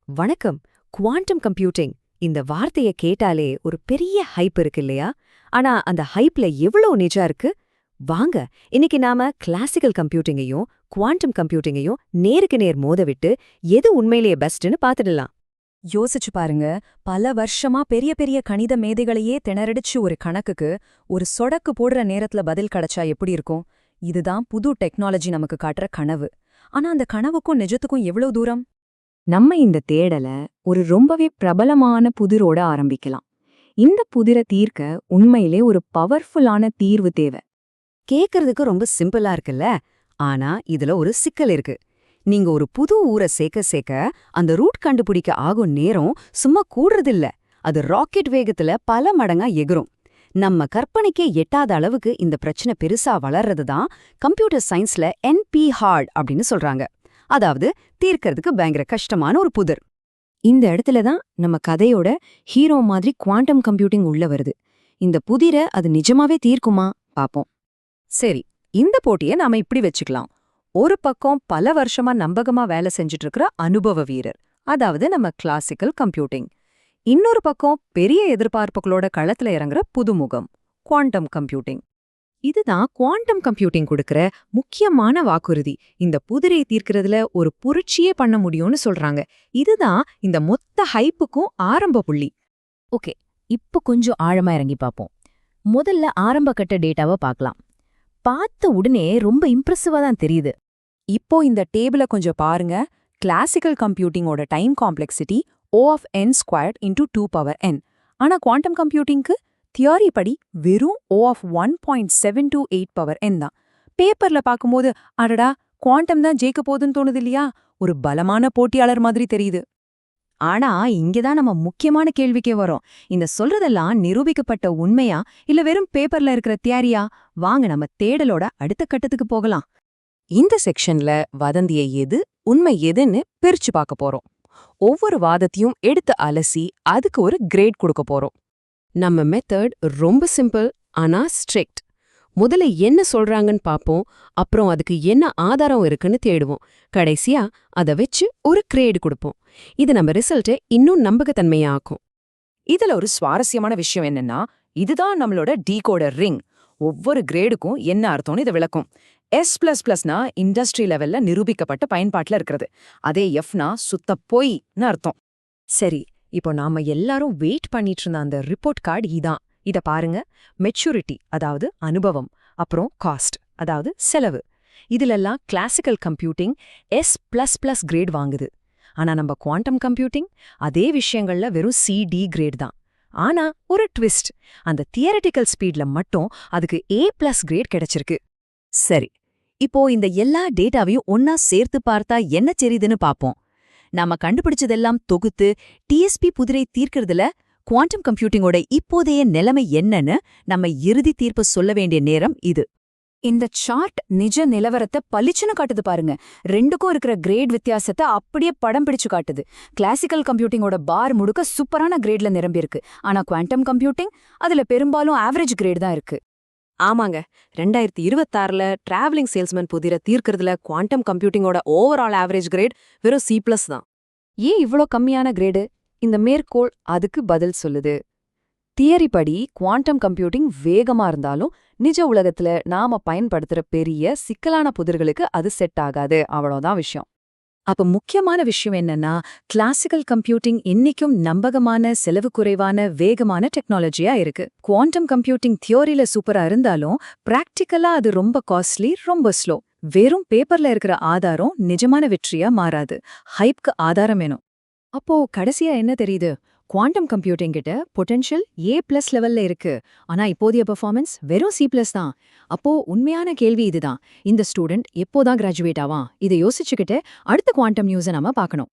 வணக்கம். Quantum computing இந்த வார்த்தைய கேட்டாலே ஒரு பெரிய ஹைப் இருக்கு இல்லையா? ஆனா அந்த ஹைப்ல எவ்வளவு நிஜம் இருக்கு? வாங்க, இன்னைக்கு நாம கிளாசிக்கல் கம்ப்யூட்டிங்கையும் குவாண்டம் கம்ப்யூட்டிங்கையும் நேருக்கு நேர் மோதவிட்டு எது உண்மையிலேயே பெஸ்ட்னு பாத்துடலாம். யோசிச்சு பாருங்க. பல வருஷமா பெரிய பெரிய கணித மேதைகளையே திணறடிச்சு ஒரு கணக்குக்கு ஒரு சொடக்கு போடுற நேரத்துல பதில் கிடைச்சா எப்படி இருக்கும்? இதுதான் புது டெக்னாலஜி நமக்கு காட்டுற கனவு. ஆனா அந்த கனவுக்கும் நிஜத்துக்கும் எவ்வளவு தூரம்? நம்ம இந்த தேடல ஒரு ரொம்பவே பிரபலமான புதிரோட ஆரம்பிக்கலாம். இந்த புதிரை தீர்க்க உண்மையிலே ஒரு பவர்ஃபுல்லான தீர்வு தேவை. கேக்குறதுக்கு ரொம்ப சிம்பிளா இருக்குல்ல? ஆனா இதுல ஒரு சிக்கல் இருக்கு. நீங்க ஒரு புது ஊரை சேர்க்க அந்த ரூட் கண்டுபிடிக்க ஆகும் நேரம் சும்மா கூடுறதில்ல. அது ராக்கெட் வேகத்துல பல மடங்கா எகுரும். நம்ம கற்பனைக்கே எட்டாத அளவுக்கு இந்த பிரச்சனை பெருசா வளர்றது தான் கம்ப்யூட்டர் சயின்ஸ்ல NP ஹார்ட் அப்படின்னு சொல்றாங்க. அதாவது தீர்க்கறதுக்கு பயங்கர கஷ்டமான ஒரு புதிர். இந்த இடத்துல தான் நம்ம கதையோட ஹீரோ மாதிரி குவாண்டம் கம்ப்யூட்டிங் உள்ள வருது. இந்த புதிரை அது நிஜமாவே தீர்க்குமா பாப்போம். சரி, இந்த போட்டியை நாம இப்படி வச்சுக்கலாம். ஒரு பக்கம் பல வருஷமா நம்பகமா வேலை செஞ்சுட்டு இருக்கிற அனுபவ வீரர், அதாவது நம்ம கிளாசிக்கல் கம்ப்யூட்டிங். இன்னொரு பக்கம் பெரிய எதிர்பார்ப்புகளோட களத்துல இறங்குற புதுமுகம், குவாண்டம் கம்ப்யூட்டிங். இதுதான் குவாண்டம் கம்ப்யூட்டிங் கொடுக்கற முக்கியமான வாக்குறுதி. இந்த புதிரை தீர்க்கிறதுல ஒரு புரட்சியே பண்ண முடியும்னு சொல்றாங்க. இதுதான் இந்த மொத்த ஹைப்புக்கும் ஆரம்ப புள்ளி. ஓகே, இப்போ கொஞ்சம் ஆழமா இறங்கி பார்ப்போம். முதல்ல ஆரம்ப கட்ட டேட்டாவை பார்க்கலாம். பார்த்த உடனே ரொம்ப இம்ப்ரெசிவா தான் தெரியுது. இப்போ இந்த டேபிள கொஞ்சம் பாருங்க. கிளாசிக்கல் கம்ப்யூட்டிங்கோட டைம் காம்ப்ளெக்சிட்டி O(n²) × 2^n. ஆனா குவாண்டம் கம்ப்யூட்டிங்க்கு தியரி படி வெறும் O(1.728)n தான். பேப்பர்ல பார்க்கும்போது அடடா, குவாண்டம் தான் ஜெயிக்க போதுன்னு தோணுது இல்லையா? ஒரு பலமான போட்டியாளர் மாதிரி தெரியுது. ஆனா இங்கதான் நம்ம முக்கியமான கேள்விக்கே வரோம். இந்த சொல்றதெல்லாம் நிரூபிக்கப்பட்ட உண்மையா இல்ல வெறும் பேப்பர்ல இருக்கிற தியரியா? வாங்க நம்ம தேடலோட அடுத்த கட்டத்துக்கு போகலாம். இந்த செக்ஷன்ல வதந்திய எது உண்மை எதுன்னு பிரிச்சு பார்க்க போறோம். ஒவ்வொரு வாதத்தையும் எடுத்து அலசி அதுக்கு ஒரு கிரேட் கொடுக்க போறோம். நம்ம மெத்தட் ரொம்ப சிம்பிள் ஆனா ஸ்ட்ரிக்ட். முதல்ல என்ன சொல்றாங்கன்னு பாப்போம், அப்புறம் அதுக்கு என்ன ஆதாரம் இருக்குன்னு தேடுவோம். கடைசியா அதை வச்சு ஒரு கிரேடு கொடுப்போம். இது நம்ம ரிசல்ட்டை இன்னும் நம்பகத்தன்மையாக்கும். இதுல ஒரு சுவாரஸ்யமான விஷயம் என்னன்னா, இதுதான் நம்மளோட டீகோடர் ரிங். ஒவ்வொரு கிரேடுக்கும் என்ன அர்த்தம்னு இதை விளக்கும். S++னா இண்டஸ்ட்ரி லெவல்ல நிரூபிக்கப்பட்ட பயன்பாட்டுல இருக்கிறது. அதே Fனா சுத்த பொய்ன்னு அர்த்தம். சரி, இப்போ நாம எல்லாரும் வெயிட் பண்ணிட்டு இருந்த அந்த ரிப்போர்ட் கார்டு இதான். இத பாருங்க. மெச்சூரிட்டி, அதாவது அனுபவம், அப்புறம் காஸ்ட், அதாவது செலவு. இதுலெல்லாம் கிளாசிக்கல் கம்ப்யூட்டிங் S++ கிரேட் வாங்குது. ஆனா நம்ம குவாண்டம் கம்ப்யூட்டிங் அதே விஷயங்கள்ல வெறும் CD கிரேட் தான். ஆனா ஒரு ட்விஸ்ட், அந்த தியரட்டிக்கல் ஸ்பீட்ல மட்டும் அதுக்கு A+ கிரேட் கிடைச்சிருக்கு. சரி, இப்போ இந்த எல்லா டேட்டாவையும் ஒன்னா சேர்த்து பார்த்தா என்ன தெரியுதுன்னு பாப்போம். நாம கண்டுபிடிச்சதெல்லாம் தொகுத்து TSP புதிரை தீர்க்கிறதுல குவாண்டம் கம்ப்யூட்டிங்கோட இப்போதைய நிலைமை என்னன்னு நம்ம இறுதி தீர்ப்பு சொல்ல வேண்டிய நேரம் இது. இந்த சார்ட் நிஜ நிலவரத்தை பளிச்சுன்னு காட்டுது பாருங்க. ரெண்டுக்கும் இருக்கிற கிரேட் வித்தியாசத்தை அப்படியே படம் பிடிச்சு காட்டுது. கிளாசிக்கல் கம்ப்யூட்டிங்கோட பார் முழுக்க சூப்பரான கிரேட்ல நிரம்பியிருக்கு. ஆனா குவாண்டம் கம்ப்யூட்டிங் அதுல பெரும்பாலும் ஆவரேஜ் கிரேட் தான் இருக்கு. ஆமாங்க, 2026ல டிராவலிங் சேல்ஸ்மேன் புதிரை தீர்க்கிறதுல குவாண்டம் கம்ப்யூட்டிங்கோட ஓவரால் ஆவரேஜ் கிரேட் வெறும் C+ தான். ஏன் இவ்ளோ கம்மியான கிரேடு? இந்த மேற்கோள் அதுக்கு பதில் சொல்லுது. தியரி படி குவாண்டம் கம்ப்யூட்டிங் வேகமா இருந்தாலும் நிஜ உலகத்துல நாம பயன்படுத்துற பெரிய சிக்கலான புதிர்களுக்கு அது செட் ஆகாது. அவ்வளோதான் விஷயம். அப்ப முக்கியமான விஷயம் என்னன்னா, கிளாசிக்கல் கம்ப்யூட்டிங் இன்னைக்கும் நம்பகமான, செலவு குறைவான, வேகமான டெக்னாலஜியா இருக்கு. குவாண்டம் கம்ப்யூட்டிங் தியோரியில சூப்பரா இருந்தாலும் பிராக்டிக்கலா அது ரொம்ப காஸ்ட்லி, ரொம்ப ஸ்லோ. வெறும் பேப்பர்ல இருக்கிற ஆதாரம் நிஜமான வெற்றியா மாறாது. ஹைப்க்கு ஆதாரம் வேணும். அப்போ கடைசியா என்ன தெரியுது? குவாண்டம் கம்ப்யூட்டிங் கிட்ட பொட்டென்ஷியல் A+ லெவல்ல இருக்கு. ஆனா இப்போதைய பெர்ஃபார்மன்ஸ் வெறும் C+ தான். அப்போ உண்மையான கேள்வி இதுதான். இந்த ஸ்டூடெண்ட் எப்போதான் கிராஜுவேட் ஆவான்? இதை யோசிச்சுக்கிட்டு அடுத்த குவாண்டம் நியூஸை நாம பார்க்கணும்.